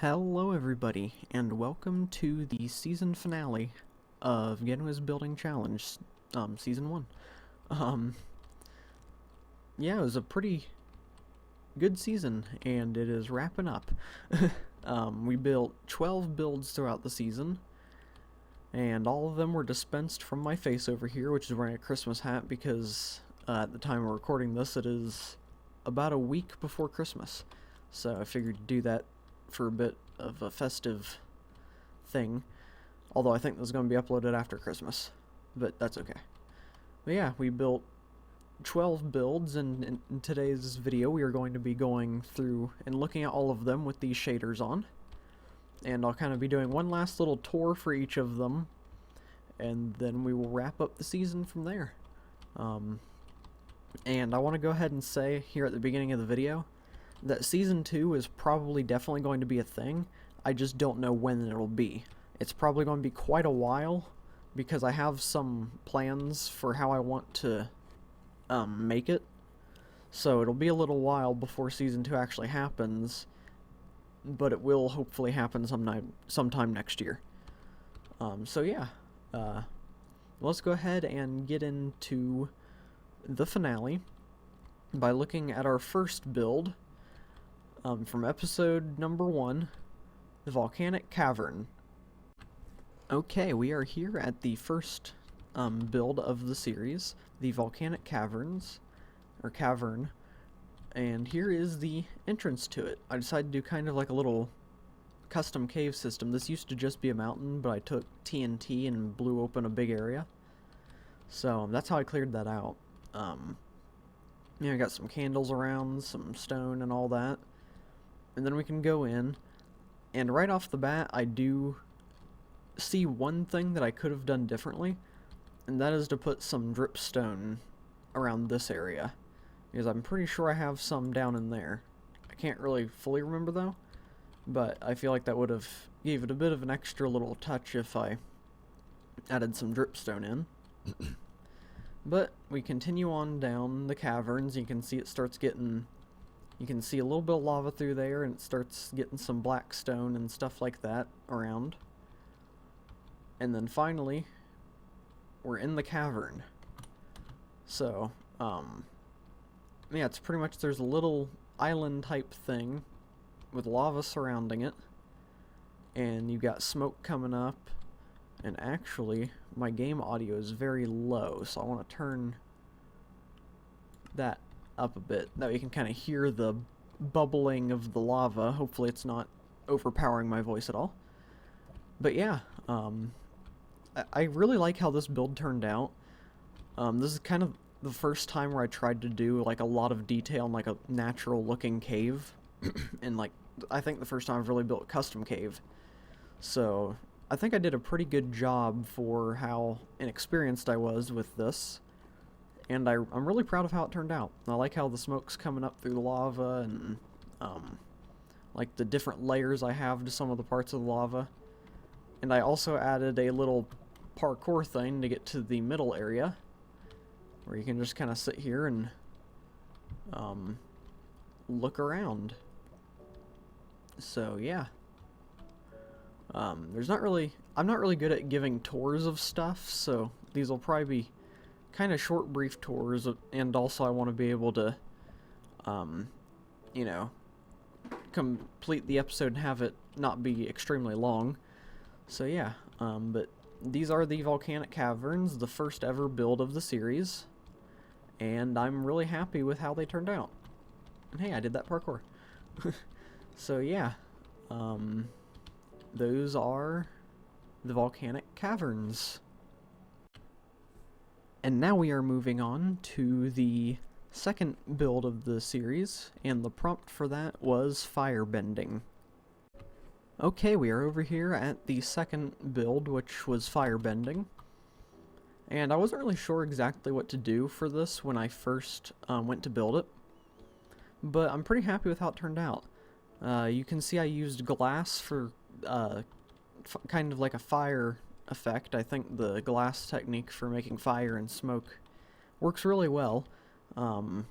Hello everybody, and welcome to the season finale of Genwih's Building Challenge, Season 1. Um, yeah, it was a pretty good season, and it is wrapping up. We built 12 builds throughout the season, and all of them were dispensed from my face over here, which is wearing a Christmas hat because at the time we're recording this, it is about a week before Christmas. So I figured to do that for a bit of a festive thing, although I think this is going to be uploaded after Christmas, but that's okay. But yeah, we built 12 builds, and in today's video we are going to be going through and looking at all of them with these shaders on, and I'll kind of be doing one last little tour for each of them, and then we will wrap up the season from there. And I want to go ahead and say here at the beginning of the video that Season 2 is probably definitely going to be a thing. I just don't know when it'll be. It's probably going to be quite a while, because I have some plans for how I want to make it. So it'll be a little while before Season 2 actually happens, but it will hopefully happen sometime next year. So yeah, let's go ahead and get into the finale by looking at our first build. From episode number 1, the Volcano Cavern. Okay, we are here at the first build of the series, the Volcano Caverns, or Cavern, and here is the entrance to it. I decided to do kind of like a little custom cave system. This used to just be a mountain, but I took TNT and blew open a big area. So that's how I cleared that out. I got some candles around, some stone and all that. And then we can go in, and right off the bat I do see one thing that I could have done differently, and that is to put some dripstone around this area, because I'm pretty sure I have some down in there. I can't really fully remember though, but I feel like that would have gave it a bit of an extra little touch if I added some dripstone in. But we continue on down the caverns. You can see it starts getting... You can see a little bit of lava through there, and it starts getting some black stone and stuff like that around. And then finally, we're in the cavern. So, yeah, it's pretty much, there's a little island type thing with lava surrounding it. And you've got smoke coming up. And actually, my game audio is very low, so I want to turn that up a bit. That way you can kind of hear the bubbling of the lava. Hopefully it's not overpowering my voice at all. But yeah, I really like how this build turned out. This is kind of the first time where I tried to do like a lot of detail in like a natural looking cave. And like, I think the first time I've really built a custom cave. So I think I did a pretty good job for how inexperienced I was with this. And I'm really proud of how it turned out. I like how the smoke's coming up through the lava, and like the different layers I have to some of the parts of the lava. And I also added a little parkour thing to get to the middle area, where you can just kind of sit here and look around. So yeah, I'm not really good at giving tours of stuff, so these will probably be kind of short, brief tours, and also I want to be able to, you know, complete the episode and have it not be extremely long. So yeah, but these are the Volcano Caverns, the first ever build of the series, and I'm really happy with how they turned out. And hey, I did that parkour. So yeah, those are the Volcano Caverns. And now we are moving on to the second build of the series, and the prompt for that was Firebending. Okay, we are over here at the second build, which was Firebending. And I wasn't really sure exactly what to do for this when I first went to build it, but I'm pretty happy with how it turned out. You can see I used glass for kind of like a fire effect. I think the glass technique for making fire and smoke works really well, and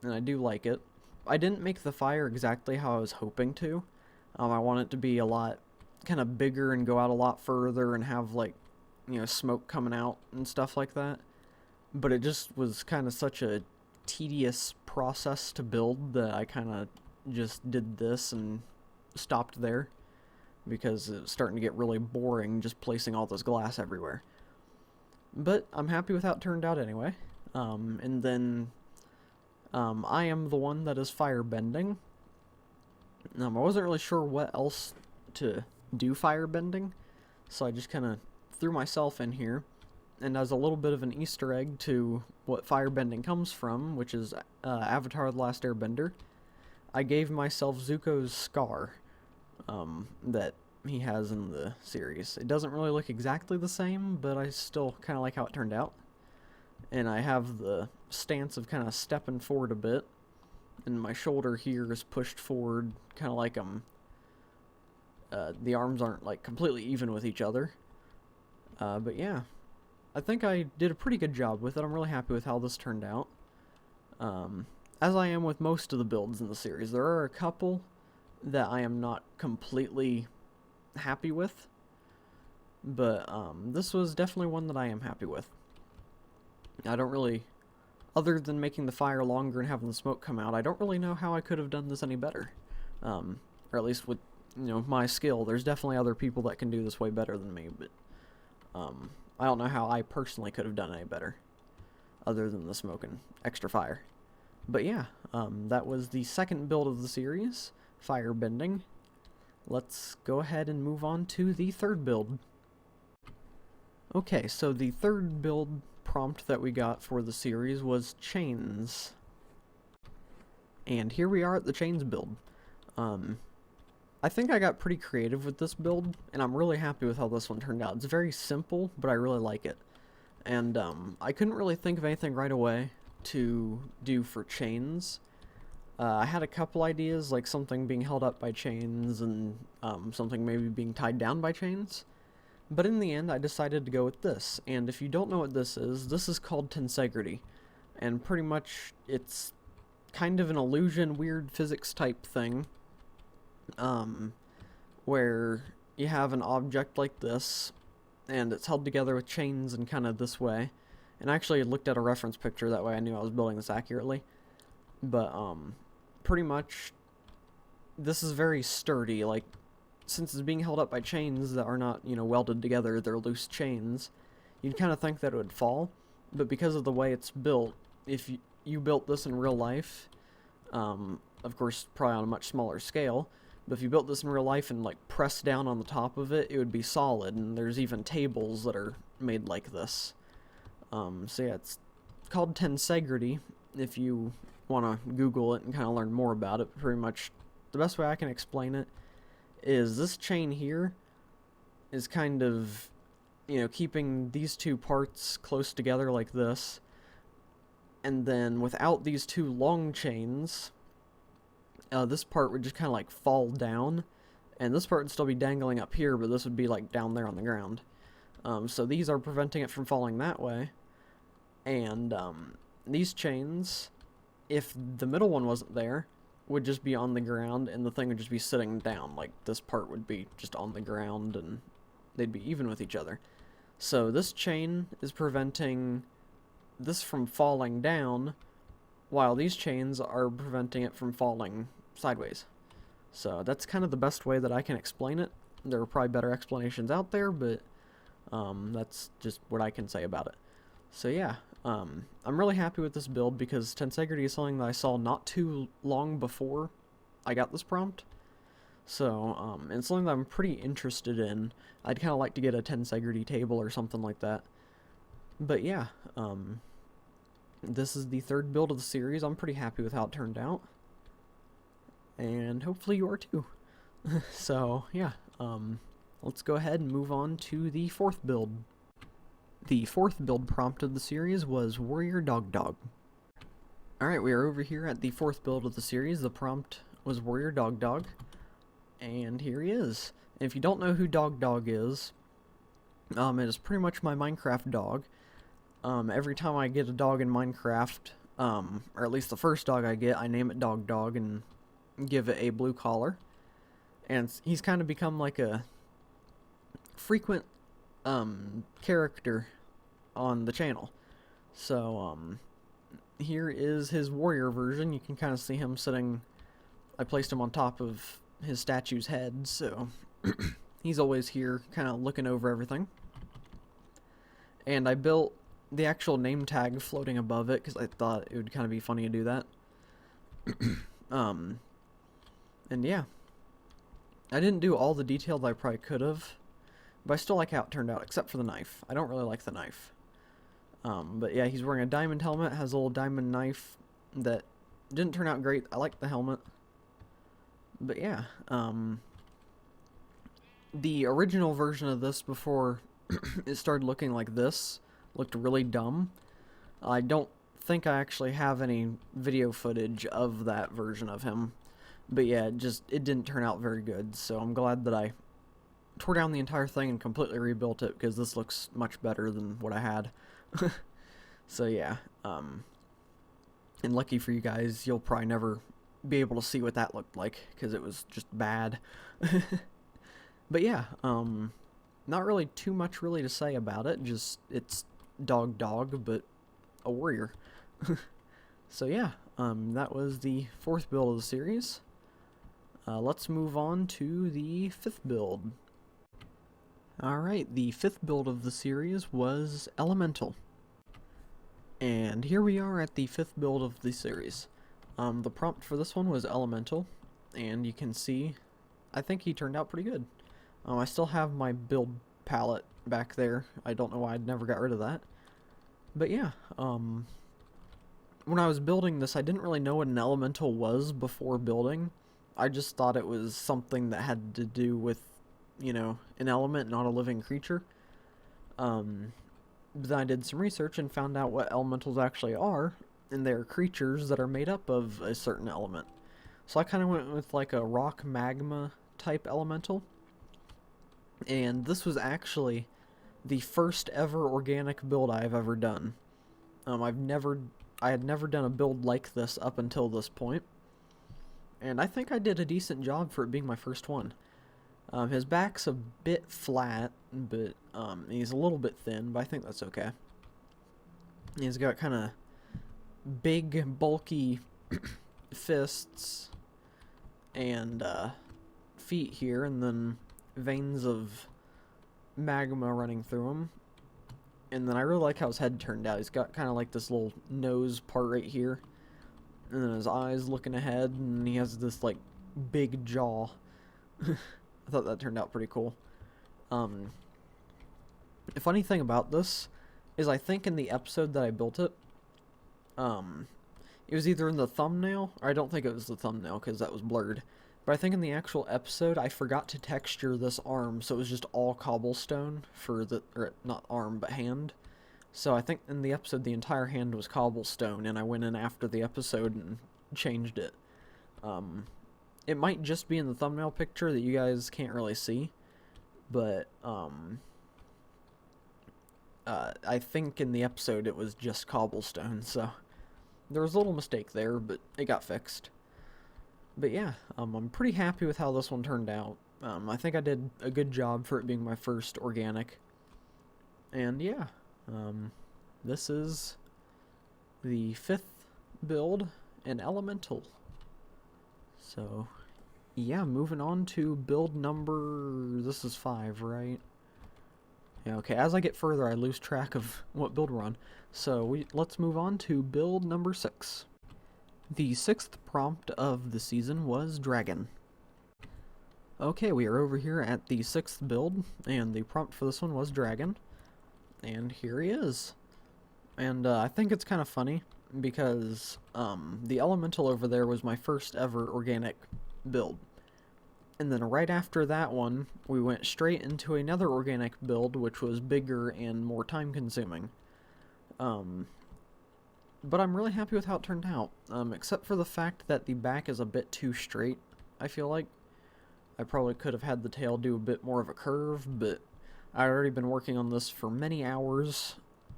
I do like it. I didn't make the fire exactly how I was hoping to. I want it to be a lot kind of bigger and go out a lot further and have like, smoke coming out and stuff like that. But it just was kind of such a tedious process to build that I kind of just did this and stopped there because it was starting to get really boring just placing all this glass everywhere. But I'm happy with how it turned out anyway. And then I am the one that is firebending. I wasn't really sure what else to do firebending, so I just kind of threw myself in here. And as a little bit of an Easter egg to what firebending comes from, which is Avatar: The Last Airbender, I gave myself Zuko's scar that he has in the series. It doesn't really look exactly the same, but I still kind of like how it turned out. And I have the stance of kind of stepping forward a bit, and my shoulder here is pushed forward, kind of like the arms aren't like completely even with each other. But yeah, I think I did a pretty good job with it. I'm really happy with how this turned out. As I am with most of the builds in the series, there are a couple that I am not completely happy with, but this was definitely one that I am happy with. I don't really, other than making the fire longer and having the smoke come out, I don't really know how I could have done this any better. Or at least with, my skill. There's definitely other people that can do this way better than me, but I don't know how I personally could have done any better, other than the smoke and extra fire. But yeah, that was the second build of the series, Firebending. Let's go ahead and move on to the third build. Okay, so the third build prompt that we got for the series was chains. And here we are at the chains build. I think I got pretty creative with this build, and I'm really happy with how this one turned out. It's very simple, but I really like it. And I couldn't really think of anything right away to do for chains. I had a couple ideas, like something being held up by chains and something maybe being tied down by chains. But in the end, I decided to go with this. And if you don't know what this is called tensegrity. And pretty much it's kind of an illusion, weird physics type thing. Where you have an object like this, and it's held together with chains and kind of this way. And I actually looked at a reference picture, that way I knew I was building this accurately. But, pretty much, this is very sturdy. Like, since it's being held up by chains that are not, welded together, they're loose chains, you'd kind of think that it would fall. But because of the way it's built, if you built this in real life, of course, probably on a much smaller scale, but if you built this in real life and, like, pressed down on the top of it, it would be solid, and there's even tables that are made like this. So yeah, it's called tensegrity, if you want to Google it and kind of learn more about it. Pretty much, the best way I can explain it is this chain here is kind of, keeping these two parts close together like this, and then without these two long chains, this part would just kind of like fall down, and this part would still be dangling up here, but this would be like down there on the ground. So these are preventing it from falling that way, and these chains, if the middle one wasn't there, would just be on the ground, and the thing would just be sitting down. Like, this part would be just on the ground, and they'd be even with each other. So this chain is preventing this from falling down, while these chains are preventing it from falling sideways. So that's kind of the best way that I can explain it. There are probably better explanations out there, but that's just what I can say about it. So yeah, I'm really happy with this build because tensegrity is something that I saw not too long before I got this prompt. So, it's something that I'm pretty interested in. I'd kind of like to get a tensegrity table or something like that. But yeah, this is the third build of the series. I'm pretty happy with how it turned out. And hopefully you are too. So, yeah, let's go ahead and move on to the fourth build. The fourth build prompt of the series was Warrior Dog Dog. Alright, we are over here at the fourth build of the series. The prompt was Warrior Dog Dog. And here he is. And if you don't know who Dog Dog is, it is pretty much my Minecraft dog. Every time I get a dog in Minecraft, or at least the first dog I get, I name it Dog Dog and give it a blue collar. and he's kind of become like a frequent character on the channel. So here is his warrior version. You can kind of see him sitting. I placed him on top of his statue's head, so he's always here kind of looking over everything. And I built the actual name tag floating above it because I thought it would kind of be funny to do that. And yeah, I didn't do all the detail that I probably could have, but I still like how it turned out, except for the knife. I don't really like the knife. But yeah, he's wearing a diamond helmet, has a little diamond knife that didn't turn out great. I like the helmet. But yeah, the original version of this before it started looking like this looked really dumb. I don't think I actually have any video footage of that version of him. But yeah, it didn't turn out very good, so I'm glad that I tore down the entire thing and completely rebuilt it, because this looks much better than what I had. So yeah, and lucky for you guys, you'll probably never be able to see what that looked like, because it was just bad. But yeah, not really too much really to say about it, just it's dog, but a warrior. So yeah, that was the 4th build of the series. Let's move on to the 5th build. Alright, the 5th build of the series was Elemental. And here we are at the 5th build of the series. The prompt for this one was Elemental, and you can see, I think he turned out pretty good. I still have my build palette back there. I don't know why I'd never got rid of that. But yeah, when I was building this, I didn't really know what an elemental was before building. I just thought it was something that had to do with, you know, an element, not a living creature. Then I did some research and found out what elementals actually are, and they're creatures that are made up of a certain element. So I kind of went with like a rock magma type elemental. And this was actually the first ever organic build I've ever done. I had never done a build like this up until this point. And I think I did a decent job for it being my first one. His back's a bit flat, but he's a little bit thin, but I think that's okay. He's got kind of big, bulky fists and feet here, and then veins of magma running through him. And then I really like how his head turned out. He's got kind of like this little nose part right here, and then his eyes looking ahead, and he has this like big jaw. I thought that turned out pretty cool. The funny thing about this is I think in the episode that I built it, it was either in the thumbnail, or I don't think it was the thumbnail because that was blurred. But I think in the actual episode, I forgot to texture this arm, so it was just all cobblestone for the, or not arm, but hand. So I think in the episode, the entire hand was cobblestone, and I went in after the episode and changed it. It might just be in the thumbnail picture that you guys can't really see, but I think in the episode it was just cobblestone, so there was a little mistake there, but it got fixed. But yeah, I'm pretty happy with how this one turned out. I think I did a good job for it being my first organic. And yeah, this is the 5th build, an elemental. So yeah, moving on to build number, this is 5, right? Yeah, okay, as I get further I lose track of what build we're on. So let's move on to build number 6. The 6th prompt of the season was Dragon. Okay, we are over here at the 6th build, and the prompt for this one was Dragon. And here he is. And I think it's kind of funny, because the elemental over there was my first ever organic build. And then right after that one, we went straight into another organic build, which was bigger and more time-consuming. But I'm really happy with how it turned out, except for the fact that the back is a bit too straight, I feel like. I probably could have had the tail do a bit more of a curve, but I'd already been working on this for many hours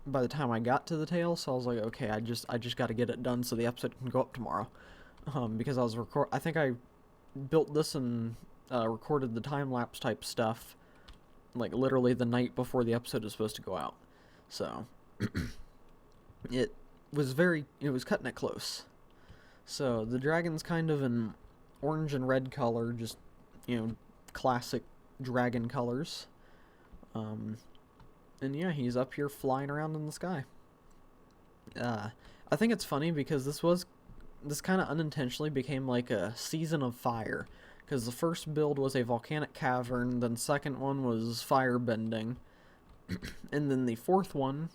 by the time I got to the tail, so I was like, okay, I just got to get it done so the episode can go up tomorrow. Because I think I built this in recorded the time-lapse type stuff, like, literally the night before the episode is supposed to go out. So, it was cutting it close. So, the dragon's kind of an orange and red color, just, classic dragon colors. And yeah, he's up here flying around in the sky. I think it's funny because this kind of unintentionally became like a season of fire. Because the first build was a volcanic cavern, then second one was firebending, and then the fourth one,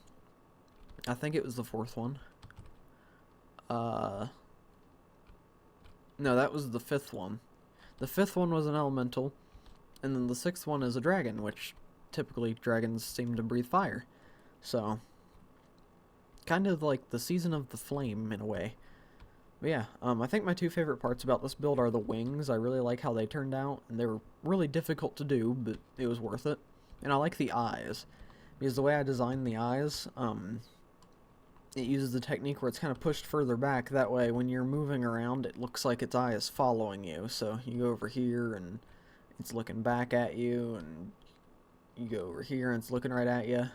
I think it was the fourth one. No, that was the fifth one. The fifth one was an elemental, and then the sixth one is a dragon, which typically dragons seem to breathe fire. So, kind of like the season of the flame in a way. But yeah, I think my two favorite parts about this build are the wings. I really like how they turned out, and they were really difficult to do, but it was worth it. And I like the eyes, because the way I designed the eyes, it uses the technique where it's kind of pushed further back. That way, when you're moving around, it looks like its eye is following you. So you go over here, and it's looking back at you, and you go over here, and it's looking right at you.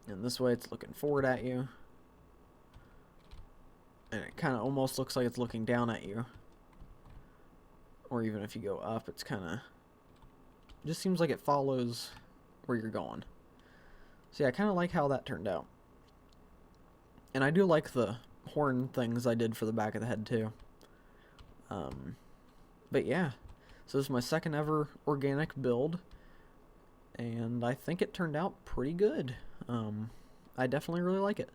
And this way, it's looking forward at you. And it kind of almost looks like it's looking down at you. Or even if you go up, it's kind of... just seems like it follows where you're going. So yeah, I kind of like how that turned out. And I do like the horn things I did for the back of the head too. But yeah, so this is my second ever organic build. And I think it turned out pretty good. I definitely really like it.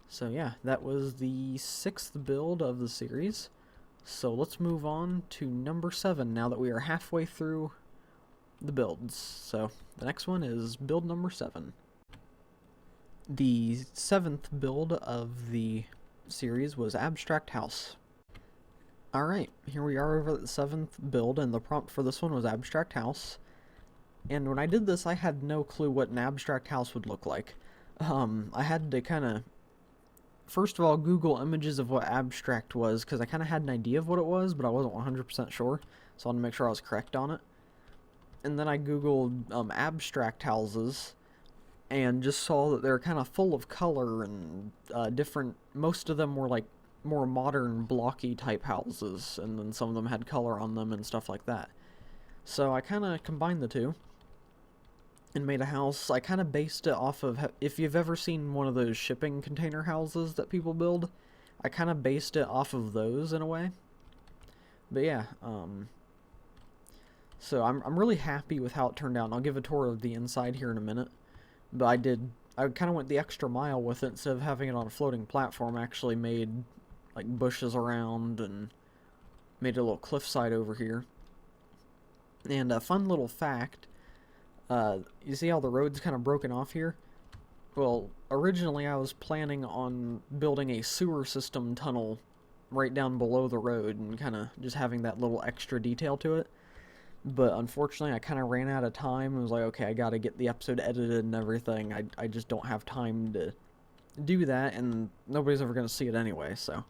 So yeah, that was the sixth build of the series. So let's move on to number 7 now that we are halfway through the builds. So the next one is build number 7. The 7th build of the series was Abstract House. Alright, here we are over at the 7th build, and the prompt for this one was Abstract House. And when I did this, I had no clue what an abstract house would look like. I had to kind of, first of all, Google images of what abstract was, because I kind of had an idea of what it was, but I wasn't 100% sure, so I wanted to make sure I was correct on it. And then I Googled abstract houses, and just saw that they're kind of full of color and different, most of them were like more modern, blocky type houses, and then some of them had color on them and stuff like that. So I kind of combined the two and made a house. I kind of based it off of, if you've ever seen one of those shipping container houses that people build, I kind of based it off of those in a way. But yeah, so I'm really happy with how it turned out, and I'll give a tour of the inside here in a minute. But I kind of went the extra mile with it. Instead of having it on a floating platform, I actually made like bushes around and made a little cliffside over here. And a fun little fact, you see how the road's kind of broken off here? Well, originally I was planning on building a sewer system tunnel right down below the road and kind of just having that little extra detail to it. But unfortunately, I kind of ran out of time and was like, okay, I gotta get the episode edited and everything. I just don't have time to do that, and nobody's ever gonna see it anyway, so...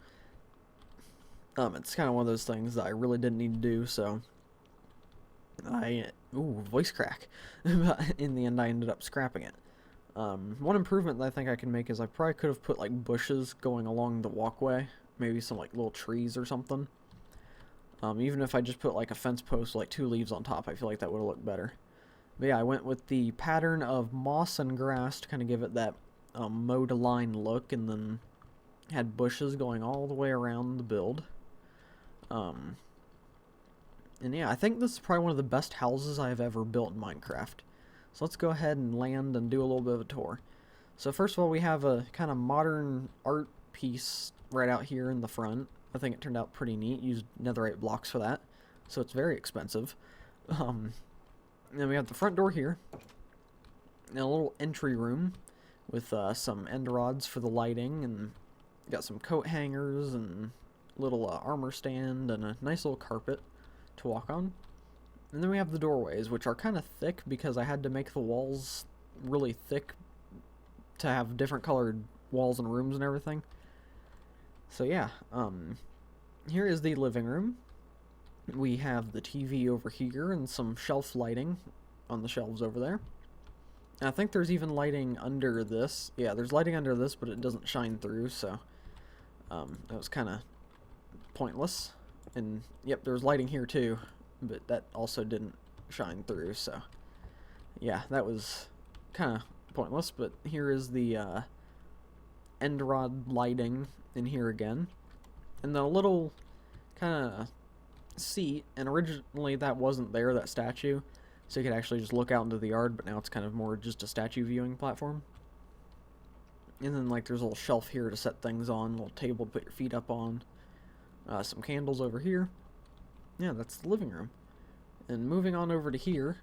it's kind of one of those things that I really didn't need to do, so... Ooh, voice crack. But in the end, I ended up scrapping it. One improvement that I think I can make is I probably could have put, like, bushes going along the walkway. Maybe some, like, little trees or something. Even if I just put, like, a fence post, like, 2 leaves on top, I feel like that would have looked better. But yeah, I went with the pattern of moss and grass to kind of give it that mowed line look, and then had bushes going all the way around the build. And yeah, I think this is probably one of the best houses I've ever built in Minecraft. So let's go ahead and land and do a little bit of a tour. So first of all, we have a kind of modern art piece right out here in the front. I think it turned out pretty neat. Used netherite blocks for that, so it's very expensive. Then we have the front door here, and a little entry room with some end rods for the lighting, and got some coat hangers and little armor stand and a nice little carpet to walk on. And then we have the doorways, which are kind of thick because I had to make the walls really thick to have different colored walls and rooms and everything. So yeah, here is the living room. We have the TV over here and some shelf lighting on the shelves over there. And I think there's even lighting under this. Yeah, there's lighting under this, but it doesn't shine through, so that was kind of pointless. And yep, there's lighting here too, but that also didn't shine through, so yeah, that was kind of pointless. But here is the end rod lighting in here again, and then a little kind of seat, and originally that wasn't there, that statue, so you could actually just look out into the yard, but now it's kind of more just a statue viewing platform. And then like there's a little shelf here to set things on, a little table to put your feet up on, some candles over here. Yeah, that's the living room. And moving on over to here,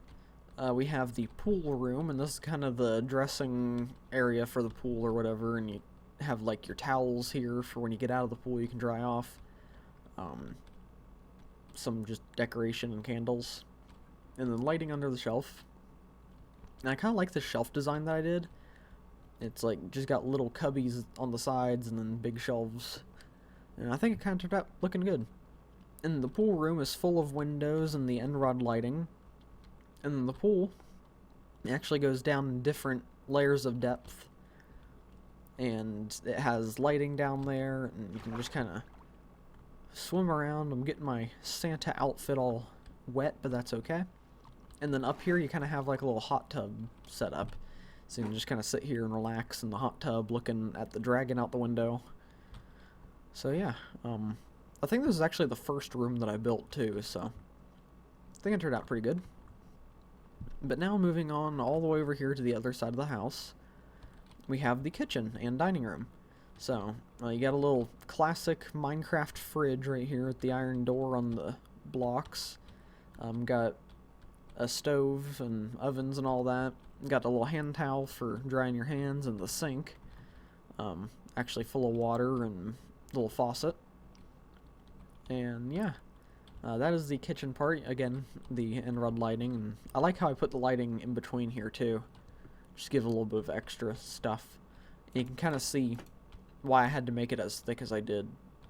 we have the pool room, and this is kind of the dressing area for the pool or whatever, and you have like your towels here for when you get out of the pool you can dry off. Some just decoration and candles, and then lighting under the shelf. And I kind of like the shelf design that I did. It's like just got little cubbies on the sides and then big shelves, and I think it kind of turned out looking good. And the pool room is full of windows and the end rod lighting, and then the pool actually goes down in different layers of depth, and it has lighting down there, and you can just kind of swim around. I'm getting my Santa outfit all wet, but that's okay. And then up here you kind of have like a little hot tub set up, so you can just kind of sit here and relax in the hot tub looking at the dragon out the window. So yeah, I think this is actually the first room that I built too, so I think it turned out pretty good. But now moving on all the way over here to the other side of the house, we have the kitchen and dining room. So, you got a little classic Minecraft fridge right here with the iron door on the blocks. Got a stove and ovens and all that. Got a little hand towel for drying your hands, and the sink, actually full of water and a little faucet. And yeah, that is the kitchen part. Again, the end rod lighting, and I like how I put the lighting in between here too. Just give a little bit of extra stuff. And you can kind of see why I had to make it as thick as I did,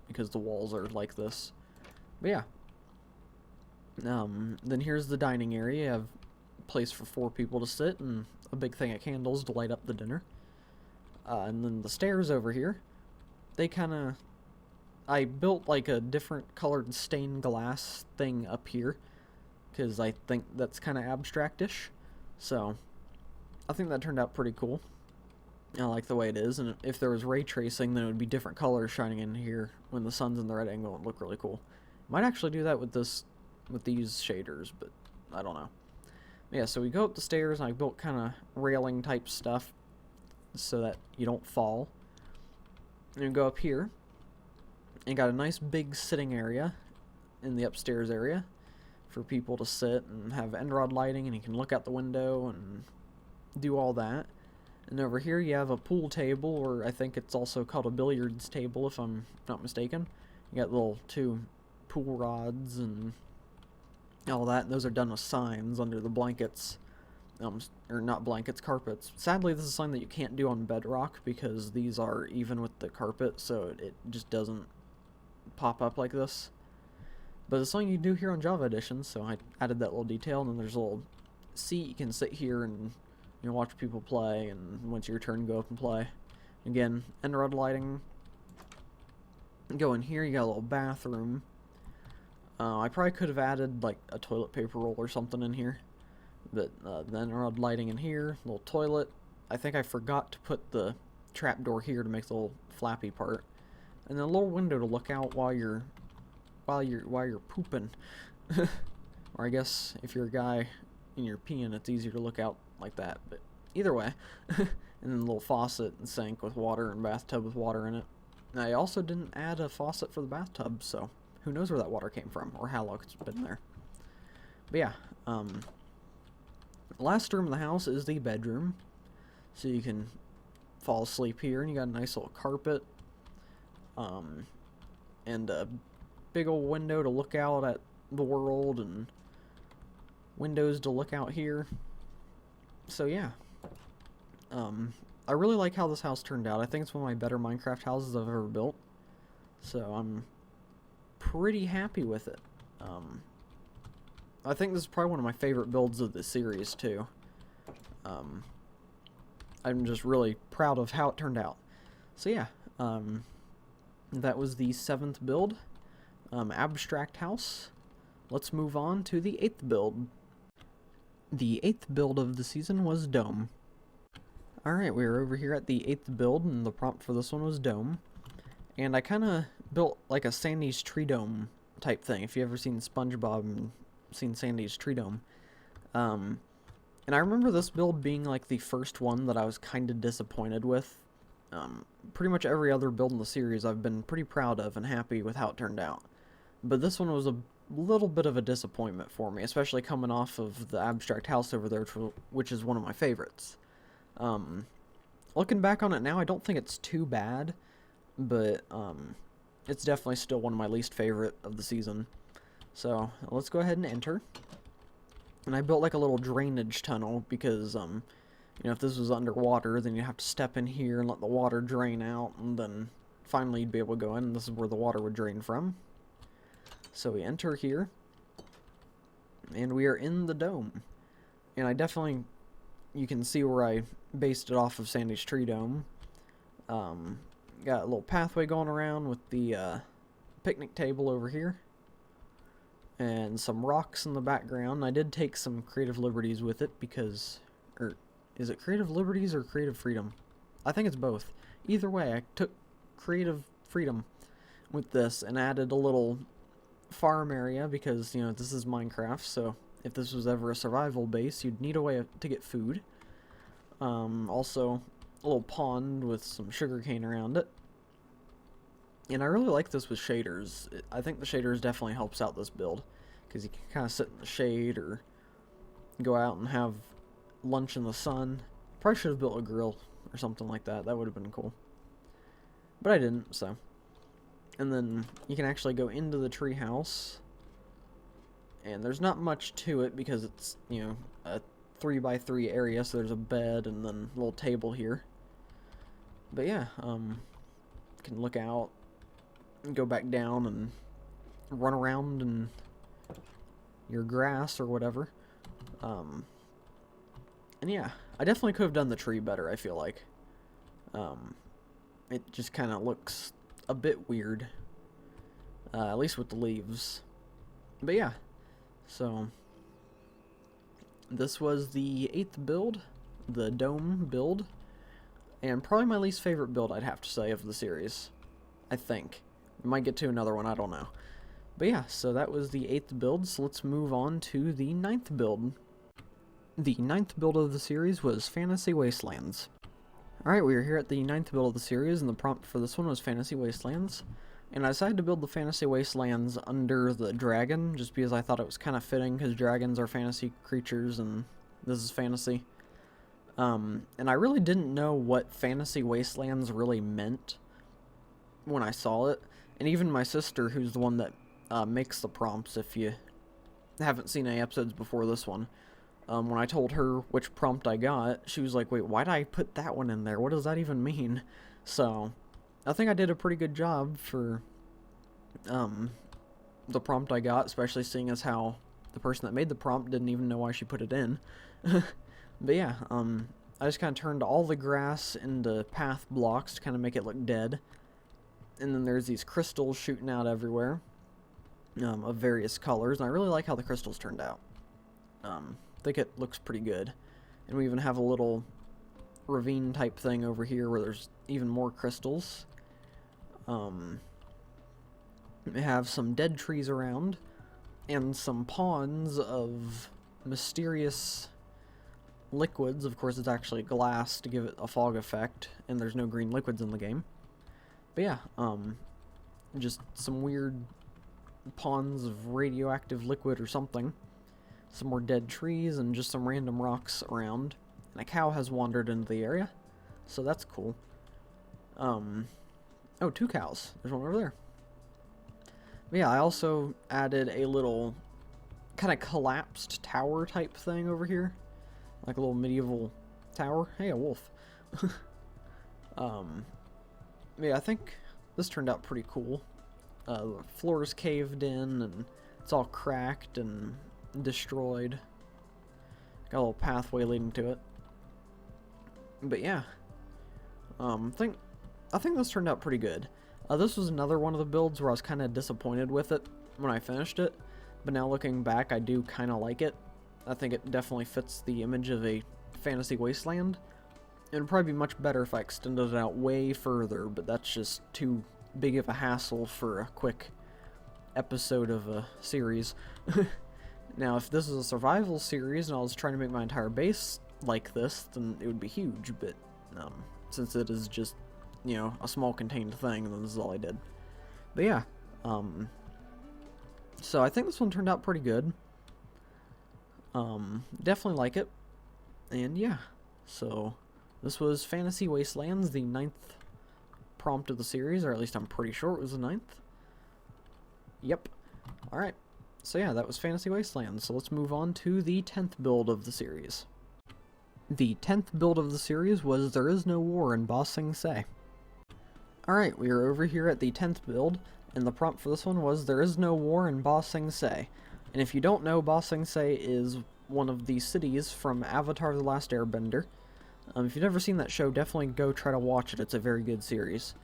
because the walls are like this. But yeah. Then here's the dining area. You have a place for 4 people to sit and a big thing of candles to light up the dinner. And then the stairs over here, they kind of... I built like a different colored stained glass thing up here, because I think that's kind of abstract-ish. So, I think that turned out pretty cool. I like the way it is, and if there was ray tracing, then it would be different colors shining in here when the sun's in the right angle. It would look really cool. Might actually do that with these shaders, but I don't know. Yeah, so we go up the stairs, and I built kind of railing type stuff so that you don't fall. And you go up here, and got a nice big sitting area in the upstairs area for people to sit and have end rod lighting, and you can look out the window and do all that. And over here you have a pool table, or I think it's also called a billiards table if I'm not mistaken. You got little 2 pool rods and all that, and those are done with signs under the blankets. Or not blankets, carpets. Sadly, this is something that you can't do on bedrock, because these are even with the carpet, so it just doesn't pop up like this. But it's something you do here on Java Edition, so I added that little detail. And then there's a little seat you can sit here and watch people play, and once your turn, go up and play. Again, end rod lighting. Go in here, you got a little bathroom. I probably could have added like a toilet paper roll or something in here, but the end rod lighting in here, little toilet. I think I forgot to put the trapdoor here to make the little flappy part, and then a little window to look out while you're pooping. Or I guess if you're a guy and you're peeing, it's easier to look out like that, but either way. And then a little faucet and sink with water, and bathtub with water in it. And I also didn't add a faucet for the bathtub, so who knows where that water came from or how long it's been there. But yeah, last room in the house is the bedroom, so you can fall asleep here, and you got a nice little carpet, and a big old window to look out at the world, and windows to look out here. So yeah, I really like how this house turned out. I think it's one of my better Minecraft houses I've ever built, so I'm pretty happy with it. I think this is probably one of my favorite builds of the series, too. I'm just really proud of how it turned out. So yeah, that was the 7th build, Abstract House. Let's move on to the 8th build. The 8th build of the season was Dome. Alright, we were over here at the 8th build, and the prompt for this one was Dome. And I kind of built like a Sandy's Tree Dome type thing, if you've ever seen SpongeBob and seen Sandy's Tree Dome. And I remember this build being like the first one that I was kind of disappointed with. Pretty much every other build in the series I've been pretty proud of and happy with how it turned out. But this one was a little bit of a disappointment for me, especially coming off of the Abstract House over there, which is one of my favorites. Looking back on it now, I don't think it's too bad, but it's definitely still one of my least favorite of the season. So let's go ahead and enter. And I built like a little drainage tunnel because, you know, if this was underwater, then you'd have to step in here and let the water drain out, and then finally you'd be able to go in, and this is where the water would drain from. So we enter here, and we are in the dome. And I definitely, you can see where I based it off of Sandy's Tree Dome. Got a little pathway going around with the picnic table over here. And some rocks in the background. I did take some creative liberties with it because, or is it creative liberties or creative freedom? I think it's both. Either way, I took creative freedom with this and added a little farm area because, you know, this is Minecraft, so if this was ever a survival base, you'd need a way to get food. Also, a little pond with some sugarcane around it. And I really like this with shaders. I think the shaders definitely helps out this build, because you can kind of sit in the shade or go out and have lunch in the sun. Probably should have built a grill or something like that. That would have been cool. But I didn't, so. And then you can actually go into the tree house. And there's not much to it because it's, you know, a 3x3 area, so there's a bed and then a little table here. But yeah, you can look out and go back down and run around in your grass or whatever. And yeah, I definitely could have done the tree better, I feel like. It just kind of looks a bit weird, at least with the leaves. But yeah, so this was the 8th build, the Dome build, and probably my least favorite build, I'd have to say, of the series. I think. We might get to another one, I don't know. But yeah, so that was the 8th build, so let's move on to the 9th build. The 9th build of the series was Fantasy Wastelands. Alright, we are here at the 9th build of the series, and the prompt for this one was Fantasy Wastelands. And I decided to build the Fantasy Wastelands under the dragon, just because I thought it was kind of fitting, because dragons are fantasy creatures, and this is fantasy. And I really didn't know what Fantasy Wastelands really meant when I saw it. And even my sister, who's the one that makes the prompts, if you haven't seen any episodes before this one, when I told her which prompt I got, she was like, wait, why did I put that one in there? What does that even mean? So, I think I did a pretty good job for the prompt I got, especially seeing as how the person that made the prompt didn't even know why she put it in. But yeah, I just kind of turned all the grass into path blocks to kind of make it look dead. And then there's these crystals shooting out everywhere, of various colors, and I really like how the crystals turned out. I think it looks pretty good. And we even have a little ravine type thing over here where there's even more crystals. We have some dead trees around, and some ponds of mysterious liquids. Of course, it's actually glass to give it a fog effect, and there's no green liquids in the game. But yeah, just some weird ponds of radioactive liquid or something. Some more dead trees and just some random rocks around. And a cow has wandered into the area, so that's cool. Oh, 2 cows. There's one over there. But yeah, I also added a little kind of collapsed tower type thing over here. Like a little medieval tower. Hey, a wolf. Yeah, I think this turned out pretty cool. The floor's caved in, and It's all cracked and destroyed. Got a little pathway leading to it. But yeah, I think this turned out pretty good. This was another one of the builds where I was kind of disappointed with it when I finished it, but now looking back, I do kind of like it. I think it definitely fits the image of a fantasy wasteland. It would probably be much better if I extended it out way further, but that's just too big of a hassle for a quick episode of a series. Now, if this is a survival series and I was trying to make my entire base like this, then it would be huge, but since it is just, you know, a small contained thing, then this is all I did. But yeah, so I think this one turned out pretty good. Definitely like it. And yeah, so this was Fantasy Wastelands, the 9th prompt of the series, or at least I'm pretty sure it was the 9th. Yep. Alright, so yeah, that was Fantasy Wastelands, so let's move on to the 10th build of the series. The 10th build of the series was There Is No War in Ba Sing Se. Alright, we are over here at the 10th build, and the prompt for this one was There Is No War in Ba Sing Se. And if you don't know, Ba Sing Se is one of the cities from Avatar: The Last Airbender. If you've never seen that show, definitely go try to watch it. It's a very good series.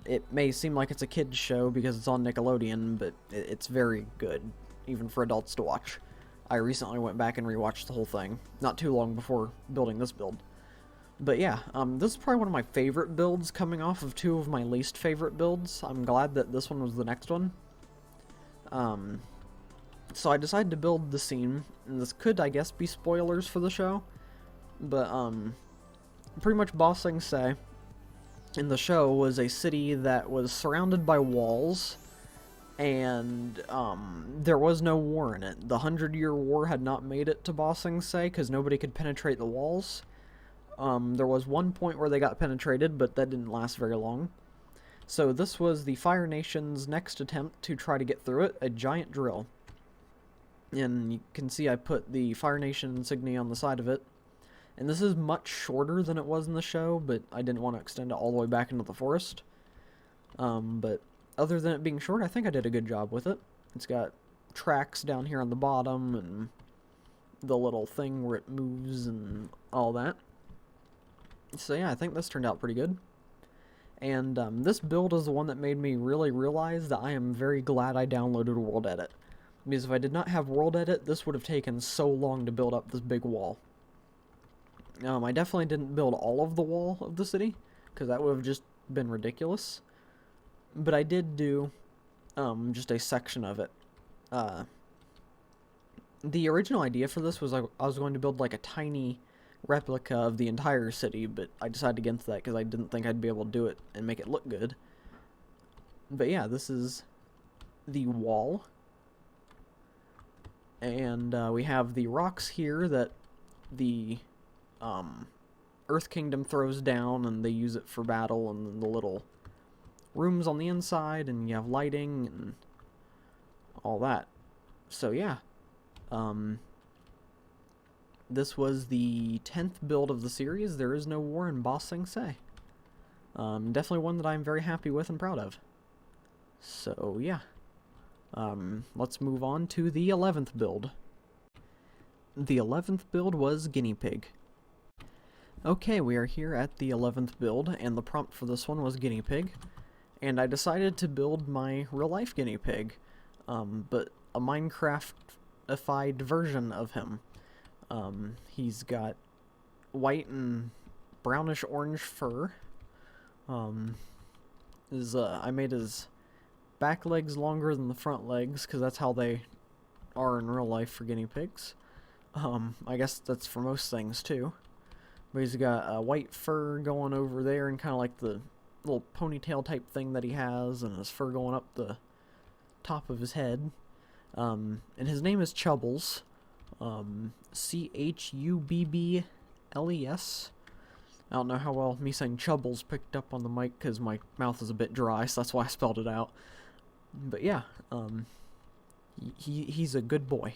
It may seem like it's a kid's show because it's on Nickelodeon, but it's very good, even for adults to watch. I recently went back and rewatched the whole thing, not too long before building this build. But yeah, this is probably one of my favorite builds, coming off of two of my least favorite builds. I'm glad that this one was the next one. So I decided to build the scene, and this could, I guess, be spoilers for the show, but, pretty much Ba Sing Se in the show was a city that was surrounded by walls, and, there was no war in it. The 100-Year War had not made it to Ba Sing Se, because nobody could penetrate the walls. There was one point where they got penetrated, but that didn't last very long. So this was the Fire Nation's next attempt to try to get through it, a giant drill. And you can see I put the Fire Nation insignia on the side of it. And this is much shorter than it was in the show, but I didn't want to extend it all the way back into the forest. But other than it being short, I think I did a good job with it. It's got tracks down here on the bottom, and the little thing where it moves and all that. So yeah, I think this turned out pretty good. And this build is the one that made me really realize that I am very glad I downloaded World Edit. Because if I did not have World Edit, this would have taken so long to build up this big wall. I definitely didn't build all of the wall of the city, because that would have just been ridiculous. But I did do just a section of it. The original idea for this was I was going to build like a tiny replica of the entire city, but I decided against that because I didn't think I'd be able to do it and make it look good. But yeah, this is the wall. And we have the rocks here that the Earth Kingdom throws down, and they use it for battle, and then the little rooms on the inside, and you have lighting and all that. So yeah, this was the 10th build of the series. There Is No War in Ba Sing Se. Definitely one that I'm very happy with and proud of. So yeah, let's move on to the 11th build. The 11th build was Guinea Pig. Okay, we are here at the 11th build, and the prompt for this one was Guinea Pig. And I decided to build my real-life guinea pig, but a Minecraft-ified version of him. He's got white and brownish-orange fur. I made his back legs longer than the front legs, because that's how they are in real life for guinea pigs. I guess that's for most things, too. But he's got a white fur going over there, and kind of like the little ponytail type thing that he has, and his fur going up the top of his head. And his name is Chubbles. Chubbbles. I don't know how well me saying Chubbles picked up on the mic, because my mouth is a bit dry, so that's why I spelled it out. But yeah, he's a good boy.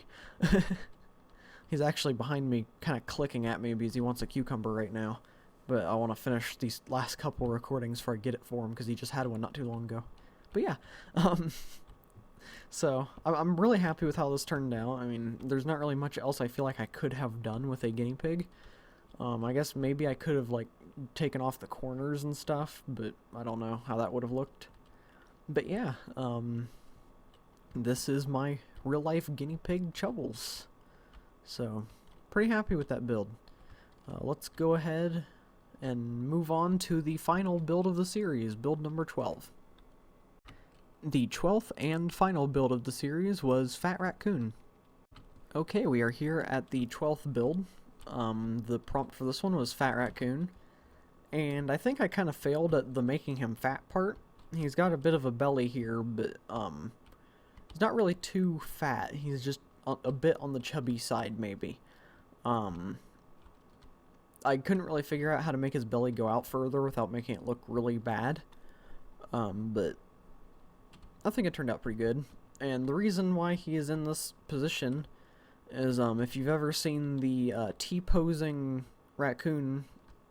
He's actually behind me, kind of clicking at me because he wants a cucumber right now. But I want to finish these last couple recordings before I get it for him, because he just had one not too long ago. But yeah, So, I'm really happy with how this turned out. I mean, there's not really much else I feel like I could have done with a guinea pig. I guess maybe I could have, like, taken off the corners and stuff, but I don't know how that would have looked. But yeah, this is my real-life guinea pig Chubbles. So, pretty happy with that build. Let's go ahead and move on to the final build of the series, build number 12. The 12th and final build of the series was Fat Raccoon. Okay, we are here at the 12th build. The prompt for this one was Fat Raccoon, and I think I kind of failed at the making him fat part. He's got a bit of a belly here, but he's not really too fat. He's just a bit on the chubby side, maybe. I couldn't really figure out how to make his belly go out further without making it look really bad, but I think it turned out pretty good. And the reason why he is in this position is, if you've ever seen the T-posing raccoon,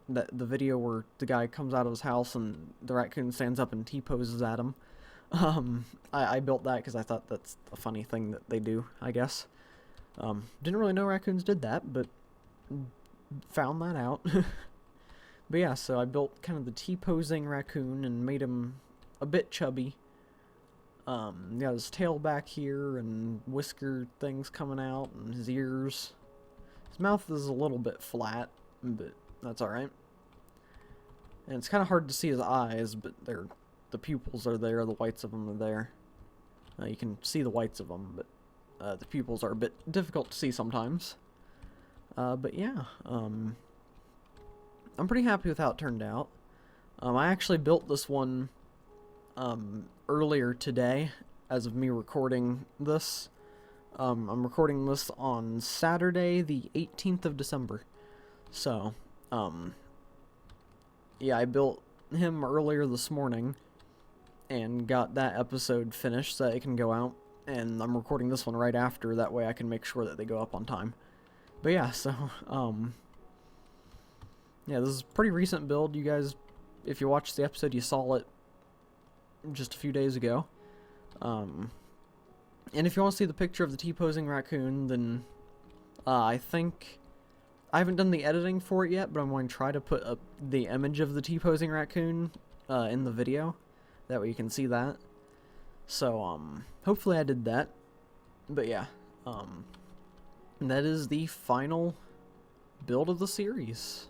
the video where the guy comes out of his house and the raccoon stands up and T-poses at him, I built that because I thought that's a funny thing that they do, I guess. Didn't really know raccoons did that, but found that out. But yeah, so I built kind of the T-posing raccoon and made him a bit chubby. Got his tail back here and whisker things coming out and his ears. His mouth is a little bit flat, but that's alright. And it's kind of hard to see his eyes, but the pupils are there, the whites of them are there. You can see the whites of them, but the pupils are a bit difficult to see sometimes. But yeah, I'm pretty happy with how it turned out. I actually built this one earlier today, as of me recording this. I'm recording this on Saturday, the 18th of December. So, yeah, I built him earlier this morning and got that episode finished so that it can go out. And I'm recording this one right after, that way I can make sure that they go up on time. But yeah, so, yeah, this is a pretty recent build. You guys, if you watched the episode, you saw it just a few days ago. And if you want to see the picture of the T-posing raccoon, then I think I haven't done the editing for it yet, but I'm going to try to put up the image of the T-posing raccoon in the video. That way you can see that. So hopefully I did that. But yeah, that is the final build of the series.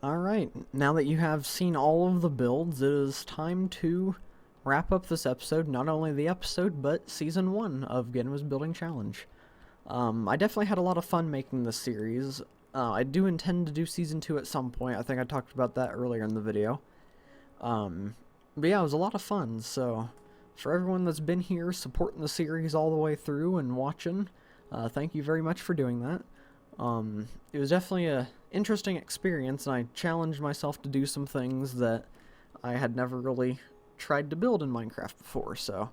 Alright, now that you have seen all of the builds, it is time to wrap up this episode. Not only the episode, but Season 1 of Genwih's Building Challenge. I definitely had a lot of fun making this series. I do intend to do Season 2 at some point. I think I talked about that earlier in the video. But yeah, it was a lot of fun, so for everyone that's been here supporting the series all the way through and watching, thank you very much for doing that. It was definitely a interesting experience, and I challenged myself to do some things that I had never really tried to build in Minecraft before, so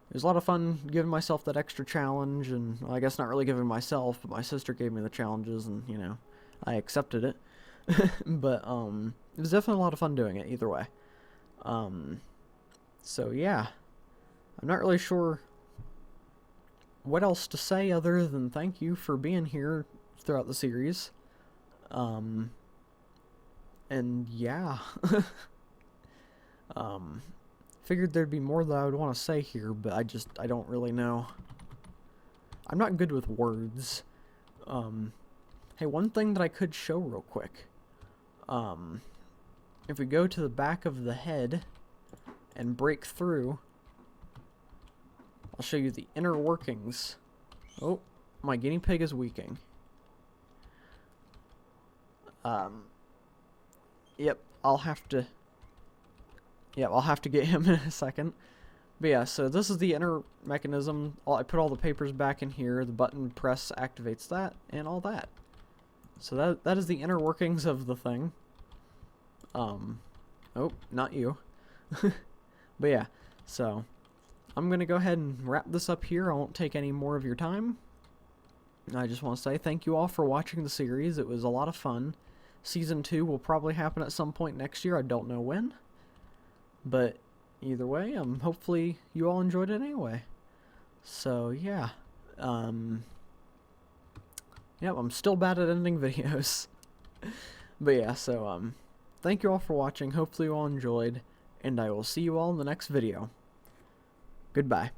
it was a lot of fun giving myself that extra challenge, and well, I guess not really giving myself, but my sister gave me the challenges, and, you know, I accepted it. But, it was definitely a lot of fun doing it, either way. So yeah, I'm not really sure what else to say other than thank you for being here throughout the series. And yeah, figured there'd be more that I would want to say here, but I don't really know. I'm not good with words. Hey, one thing that I could show real quick. If we go to the back of the head and break through, I'll show you the inner workings. Oh, my guinea pig is weaking. Yep, I'll have to get him in a second. But yeah, so this is the inner mechanism. I put all the papers back in here, the button press activates that, and all that. So that is the inner workings of the thing. Oh, not you. But yeah, so I'm gonna go ahead and wrap this up here. I won't take any more of your time. I just want to say thank you all for watching the series. It was a lot of fun. Season 2 will probably happen at some point next year. I don't know when. But either way, hopefully you all enjoyed it anyway. So yeah, yep, I'm still bad at ending videos. But yeah, so thank you all for watching. Hopefully you all enjoyed, and I will see you all in the next video. Goodbye.